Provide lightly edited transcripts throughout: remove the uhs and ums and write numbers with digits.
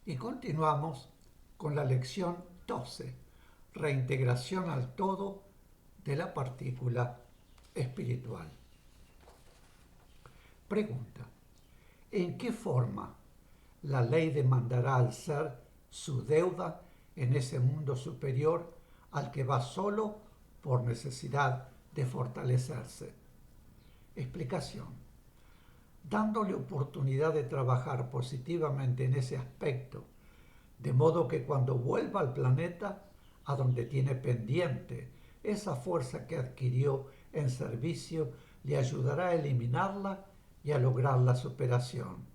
Y continuamos con la lección 12, reintegración al todo de la partícula espiritual. Pregunta: ¿en qué forma la ley demandará al ser su deuda en ese mundo superior al que va solo por necesidad de fortalecerse? Explicación: dándole oportunidad de trabajar positivamente en ese aspecto, de modo que cuando vuelva al planeta, a donde tiene pendiente esa fuerza que adquirió en servicio, le ayudará a eliminarla y a lograr la superación.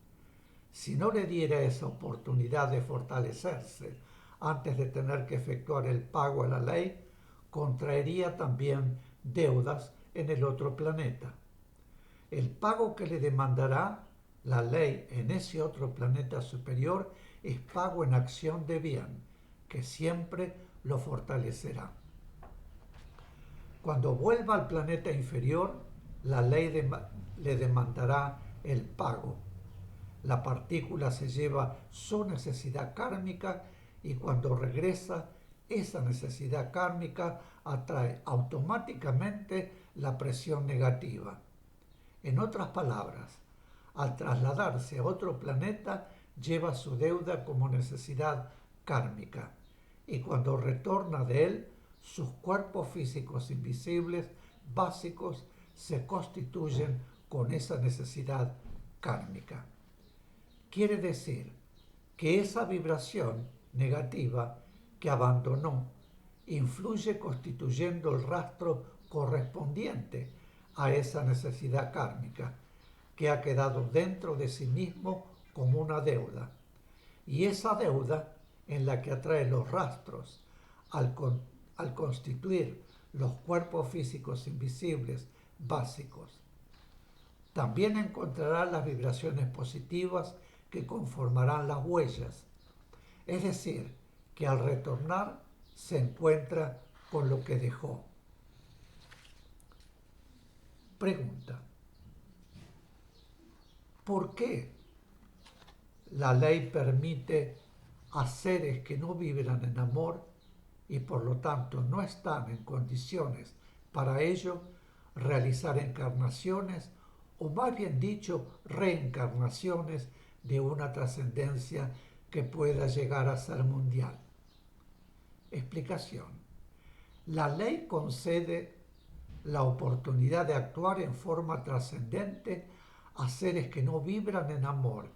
Si no le diera esa oportunidad de fortalecerse antes de tener que efectuar el pago a la ley, contraería también deudas en el otro planeta. El pago que le demandará la ley en ese otro planeta superior es pago en acción de bien, que siempre lo fortalecerá. Cuando vuelva al planeta inferior, la ley le demandará el pago. La partícula se lleva su necesidad kármica y cuando regresa, esa necesidad kármica atrae automáticamente la presión negativa. En otras palabras, al trasladarse a otro planeta, lleva su deuda como necesidad kármica y cuando retorna de él, sus cuerpos físicos invisibles básicos se constituyen con esa necesidad kármica. Quiere decir que esa vibración negativa que abandonó influye constituyendo el rastro correspondiente a esa necesidad kármica que ha quedado dentro de sí mismo como una deuda. Y esa deuda en la que atrae los rastros al constituir los cuerpos físicos invisibles básicos. También encontrará las vibraciones positivas que conformarán las huellas, es decir, que al retornar se encuentra con lo que dejó. Pregunta: ¿por qué la ley permite a seres que no vibran en amor y por lo tanto no están en condiciones para ello realizar encarnaciones o más bien dicho reencarnaciones de una trascendencia que pueda llegar a ser mundial? Explicación: la ley concede la oportunidad de actuar en forma trascendente a seres que no vibran en amor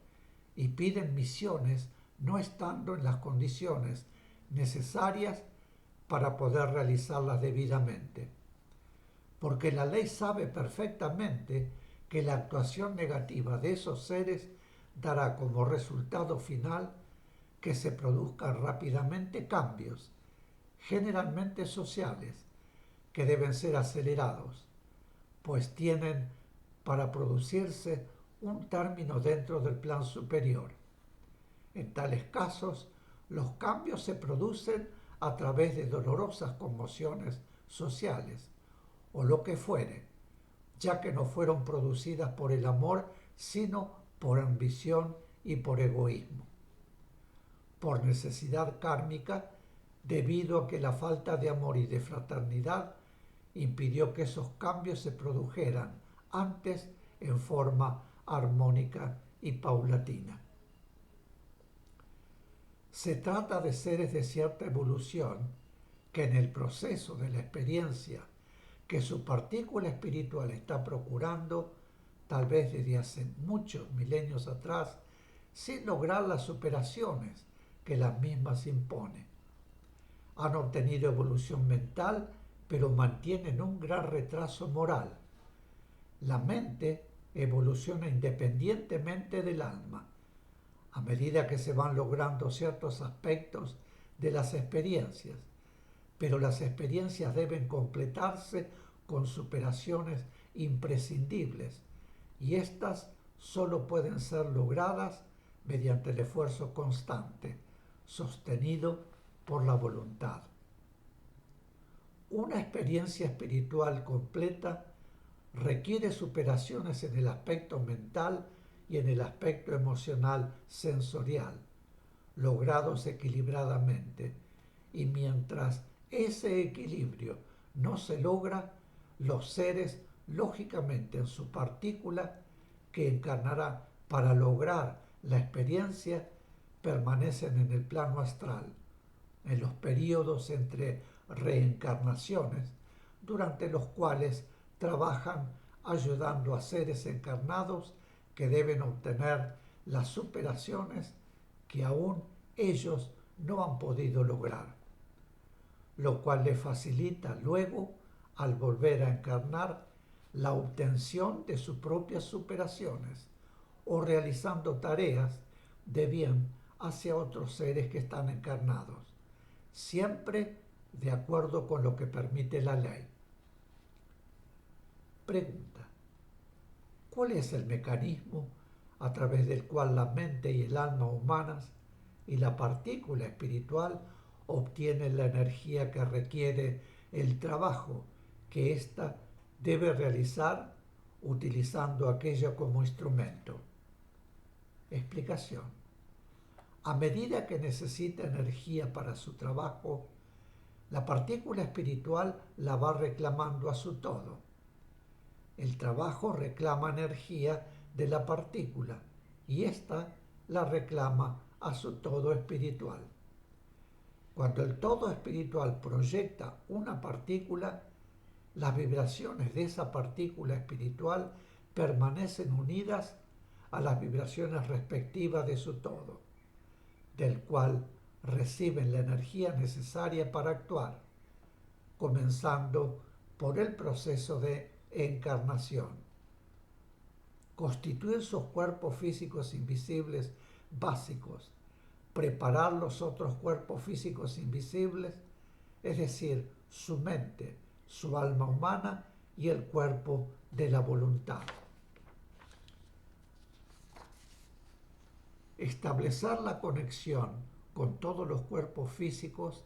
y piden misiones no estando en las condiciones necesarias para poder realizarlas debidamente. Porque la ley sabe perfectamente que la actuación negativa de esos seres dará como resultado final que se produzcan rápidamente cambios, generalmente sociales, que deben ser acelerados, pues tienen para producirse un término dentro del plan superior. En tales casos, los cambios se producen a través de dolorosas conmociones sociales, o lo que fuere, ya que no fueron producidas por el amor, sino por ambición y por egoísmo. Por necesidad kármica, debido a que la falta de amor y de fraternidad impidió que esos cambios se produjeran antes en forma armónica y paulatina. Se trata de seres de cierta evolución que en el proceso de la experiencia que su partícula espiritual está procurando, tal vez desde hace muchos milenios atrás, sin lograr las superaciones que las mismas imponen. Han obtenido evolución mental, pero mantienen un gran retraso moral. La mente evoluciona independientemente del alma, a medida que se van logrando ciertos aspectos de las experiencias, pero las experiencias deben completarse con superaciones imprescindibles y éstas solo pueden ser logradas mediante el esfuerzo constante, sostenido por la voluntad. Una experiencia espiritual completa requiere superaciones en el aspecto mental y en el aspecto emocional sensorial, logrados equilibradamente, y mientras ese equilibrio no se logra, los seres, lógicamente en su partícula, que encarnará para lograr la experiencia, permanecen en el plano astral, en los períodos entre reencarnaciones, durante los cuales trabajan ayudando a seres encarnados que deben obtener las superaciones que aún ellos no han podido lograr, lo cual les facilita luego, al volver a encarnar, la obtención de sus propias superaciones o realizando tareas de bien hacia otros seres que están encarnados, siempre de acuerdo con lo que permite la ley. Pregunta: ¿cuál es el mecanismo a través del cual la mente y el alma humanas y la partícula espiritual obtienen la energía que requiere el trabajo que ésta debe realizar utilizando aquella como instrumento? Explicación: a medida que necesita energía para su trabajo, la partícula espiritual la va reclamando a su todo. El trabajo reclama energía de la partícula y ésta la reclama a su todo espiritual. Cuando el todo espiritual proyecta una partícula, las vibraciones de esa partícula espiritual permanecen unidas a las vibraciones respectivas de su todo, del cual reciben la energía necesaria para actuar, comenzando por el proceso de encarnación. Constituir sus cuerpos físicos invisibles básicos, preparar los otros cuerpos físicos invisibles, es decir, su mente, su alma humana y el cuerpo de la voluntad. Establecer la conexión con todos los cuerpos físicos,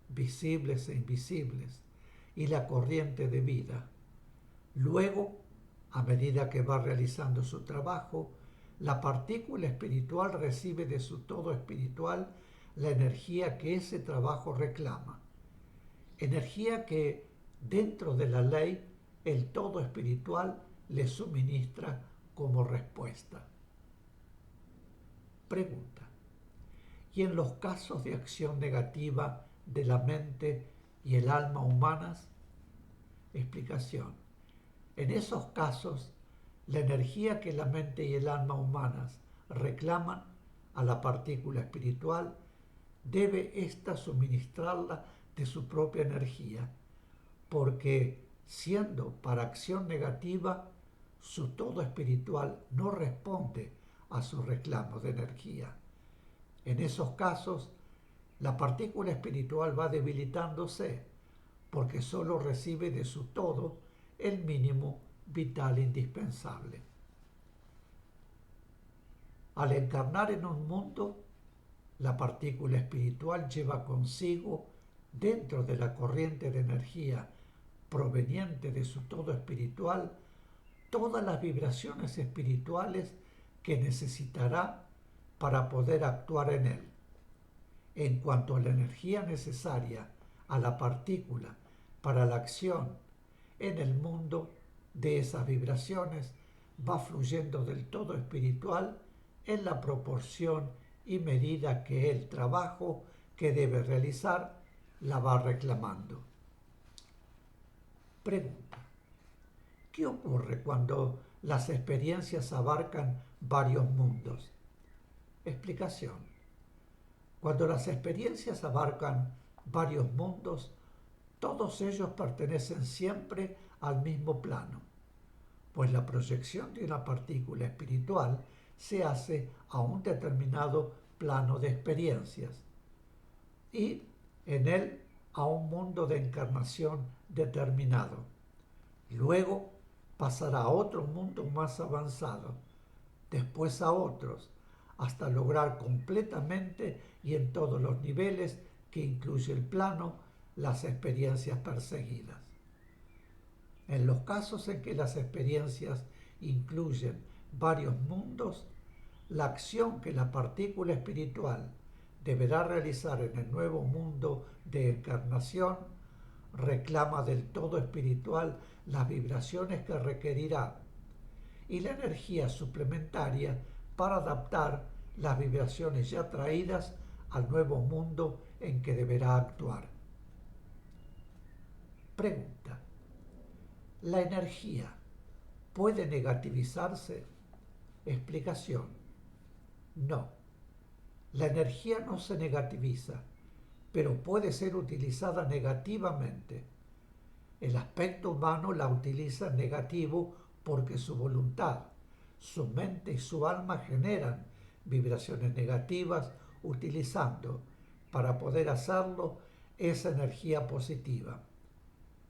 visibles e invisibles, y la corriente de vida. Luego, a medida que va realizando su trabajo, la partícula espiritual recibe de su todo espiritual la energía que ese trabajo reclama. Energía que, dentro de la ley, el todo espiritual le suministra como respuesta. Pregunta: ¿y en los casos de acción negativa de la mente y el alma humanas? Explicación: en esos casos, la energía que la mente y el alma humanas reclaman a la partícula espiritual, debe ésta suministrarla de su propia energía, porque siendo para acción negativa, su todo espiritual no responde a sus reclamos de energía. En esos casos, la partícula espiritual va debilitándose, porque solo recibe de su todo el mínimo vital indispensable. Al encarnar en un mundo, la partícula espiritual lleva consigo, dentro de la corriente de energía proveniente de su todo espiritual, todas las vibraciones espirituales que necesitará para poder actuar en él. En cuanto a la energía necesaria a la partícula para la acción en el mundo, de esas vibraciones va fluyendo del todo espiritual en la proporción y medida que el trabajo que debe realizar la va reclamando. Pregunta: ¿qué ocurre cuando las experiencias abarcan varios mundos? Explicación: cuando las experiencias abarcan varios mundos, todos ellos pertenecen siempre al mismo plano, pues la proyección de una partícula espiritual se hace a un determinado plano de experiencias y en él a un mundo de encarnación determinado. Luego pasará a otro mundo más avanzado, después a otros, hasta lograr completamente y en todos los niveles que incluye el plano las experiencias perseguidas. En los casos en que las experiencias incluyen varios mundos, la acción que la partícula espiritual deberá realizar en el nuevo mundo de encarnación reclama del todo espiritual las vibraciones que requerirá y la energía suplementaria para adaptar las vibraciones ya traídas al nuevo mundo en que deberá actuar. Pregunta: ¿la energía puede negativizarse? Explicación: no. La energía no se negativiza, pero puede ser utilizada negativamente. El aspecto humano la utiliza en negativo porque su voluntad, su mente y su alma generan vibraciones negativas utilizando, para poder hacerlo, esa energía positiva.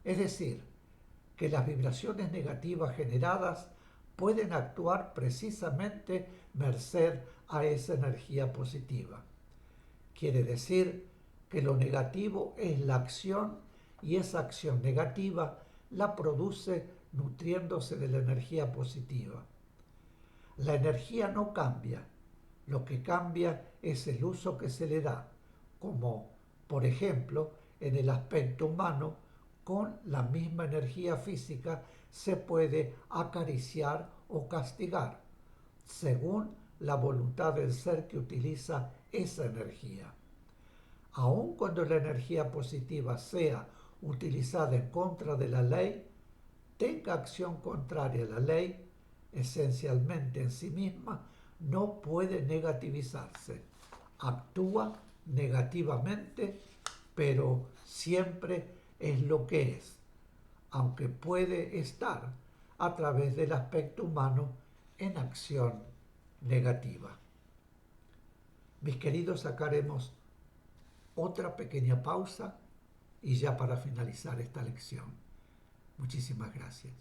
Es decir, que las vibraciones negativas generadas pueden actuar precisamente merced a esa energía positiva. Quiere decir que lo negativo es la acción y esa acción negativa la produce nutriéndose de la energía positiva. La energía no cambia, lo que cambia es el uso que se le da, como por ejemplo en el aspecto humano, con la misma energía física se puede acariciar o castigar, según la voluntad del ser que utiliza esa energía. Aun cuando la energía positiva sea utilizada en contra de la ley, tenga acción contraria a la ley, esencialmente en sí misma, no puede negativizarse. Actúa negativamente, pero siempre es lo que es, aunque puede estar a través del aspecto humano en acción negativa. Mis queridos, sacaremos otra pequeña pausa y ya para finalizar esta lección. Muchísimas gracias.